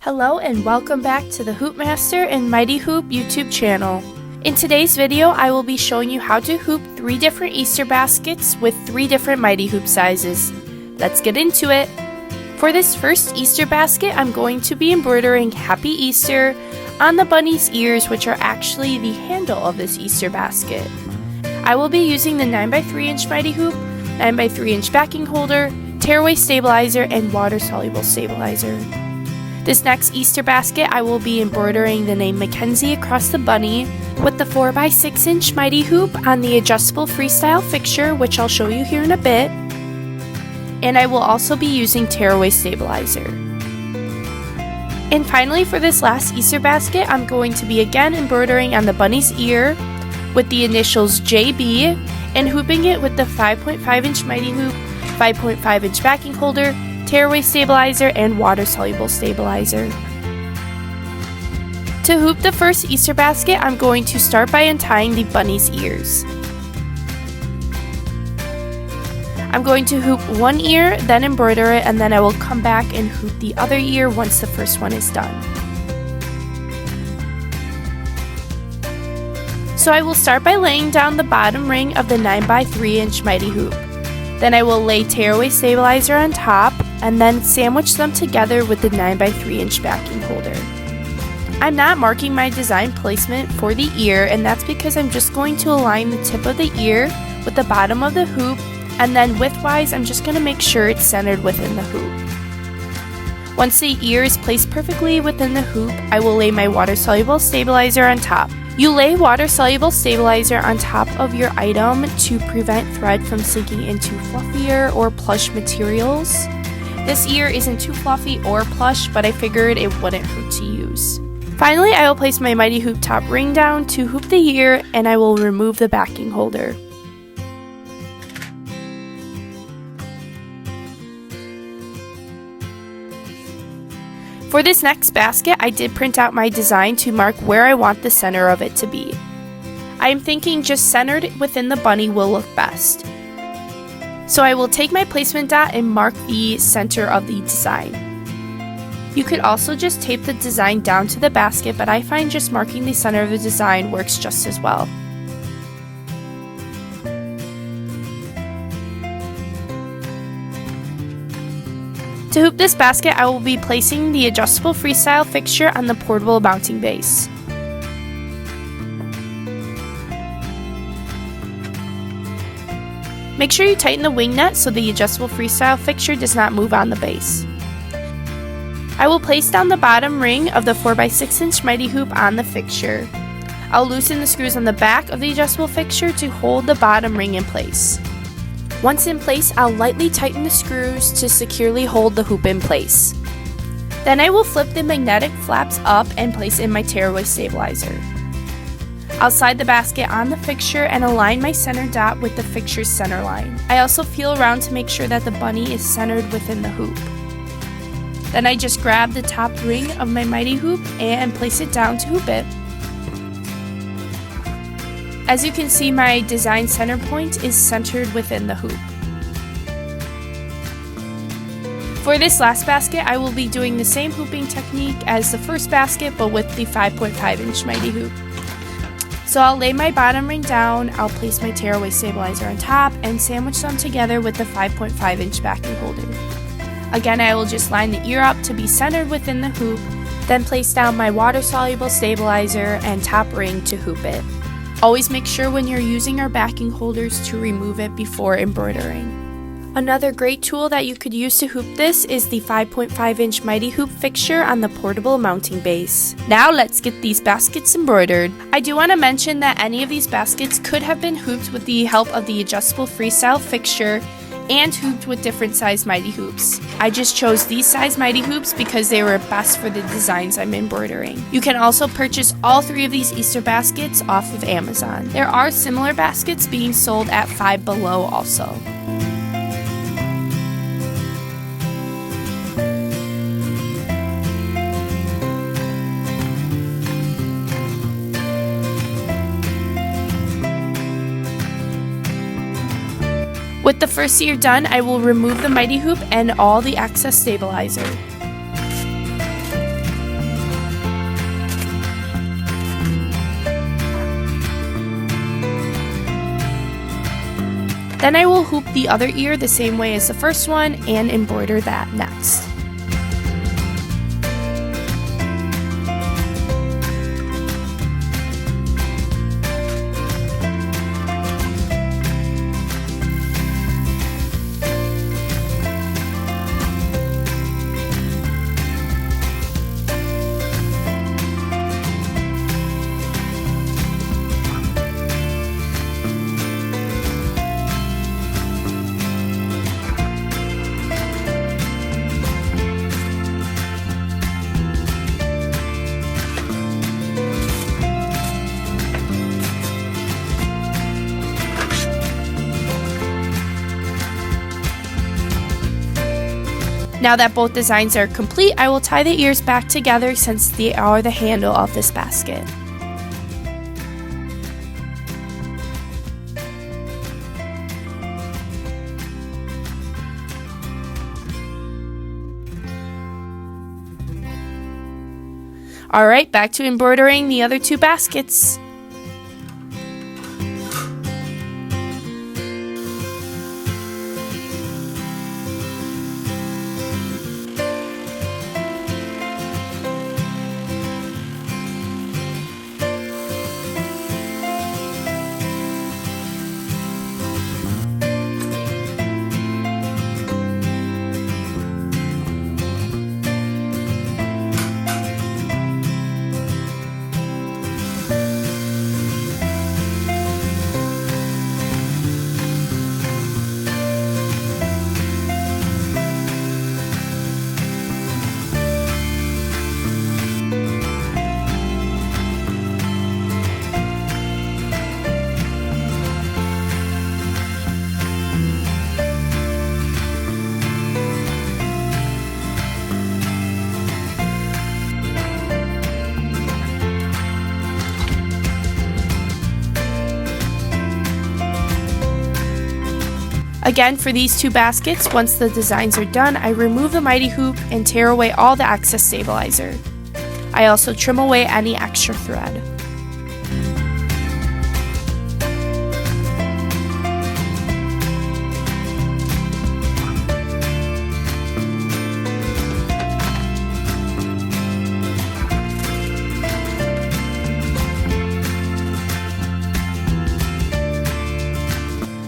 Hello and welcome back to the HoopMaster and Mighty Hoop YouTube channel. In today's video, I will be showing you how to hoop 3 different Easter baskets with 3 different Mighty Hoop sizes. Let's get into it. For this first Easter basket, I'm going to be embroidering Happy Easter on the bunny's ears, which are actually the handle of this Easter basket. I will be using the 9x3 inch Mighty Hoop, 9x3 inch backing holder, tearaway stabilizer, and water-soluble stabilizer. This next Easter basket, I will be embroidering the name Mackenzie across the bunny with the 4x6 inch Mighty Hoop on the adjustable freestyle fixture, which I'll show you here in a bit. And I will also be using tearaway stabilizer. And finally, for this last Easter basket, I'm going to be again embroidering on the bunny's ear with the initials JB and hooping it with the 5.5 inch Mighty Hoop, 5.5 inch backing holder, tearaway stabilizer, and water-soluble stabilizer. To hoop the first Easter basket, I'm going to start by untying the bunny's ears. I'm going to hoop one ear, then embroider it, and then I will come back and hoop the other ear once the first one is done. So I will start by laying down the bottom ring of the 9x3 inch Mighty Hoop. Then I will lay tearaway stabilizer on top, and then sandwich them together with the 9x3 inch backing holder. I'm not marking my design placement for the ear, and that's because I'm just going to align the tip of the ear with the bottom of the hoop, and then widthwise I'm just going to make sure it's centered within the hoop. Once the ear is placed perfectly within the hoop, I will lay my water-soluble stabilizer on top. You lay water-soluble stabilizer on top of your item to prevent thread from sinking into fluffier or plush materials. This ear isn't too fluffy or plush, but I figured it wouldn't hurt to use. Finally, I will place my Mighty Hoop top ring down to hoop the ear, and I will remove the backing holder. For this next basket, I did print out my design to mark where I want the center of it to be. I am thinking just centered within the bunny will look best. So I will take my placement dot and mark the center of the design. You could also just tape the design down to the basket, but I find just marking the center of the design works just as well. To hoop this basket, I will be placing the adjustable freestyle fixture on the portable mounting base. Make sure you tighten the wing nut so the adjustable freestyle fixture does not move on the base. I will place down the bottom ring of the 4x6 inch Mighty Hoop on the fixture. I'll loosen the screws on the back of the adjustable fixture to hold the bottom ring in place. Once in place, I'll lightly tighten the screws to securely hold the hoop in place. Then I will flip the magnetic flaps up and place in my tearaway stabilizer. I'll slide the basket on the fixture and align my center dot with the fixture's center line. I also feel around to make sure that the bunny is centered within the hoop. Then I just grab the top ring of my Mighty Hoop and place it down to hoop it. As you can see, my design center point is centered within the hoop. For this last basket, I will be doing the same hooping technique as the first basket, but with the 5.5 inch Mighty Hoop. So I'll lay my bottom ring down, I'll place my tearaway stabilizer on top, and sandwich them together with the 5.5 inch backing holder. Again, I will just line the ear up to be centered within the hoop, then place down my water-soluble stabilizer and top ring to hoop it. Always make sure when you're using our backing holders to remove it before embroidering. Another great tool that you could use to hoop this is the 5.5 inch Mighty Hoop fixture on the portable mounting base. Now let's get these baskets embroidered. I do want to mention that any of these baskets could have been hooped with the help of the adjustable freestyle fixture and hooped with different size Mighty Hoops. I just chose these size Mighty Hoops because they were best for the designs I'm embroidering. You can also purchase all 3 of these Easter baskets off of Amazon. There are similar baskets being sold at Five Below also. With the first ear done, I will remove the Mighty Hoop and all the excess stabilizer. Then I will hoop the other ear the same way as the first one and embroider that next. Now that both designs are complete, I will tie the ears back together since they are the handle of this basket. Alright, back to embroidering the other two baskets. Again, for these two baskets, once the designs are done, I remove the mighty hoop and tear away all the excess stabilizer. I also trim away any extra thread.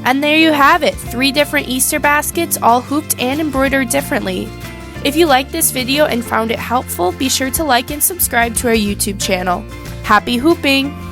And there you have it, 3 different Easter baskets, all hooped and embroidered differently. If you liked this video and found it helpful, be sure to like and subscribe to our YouTube channel. Happy hooping!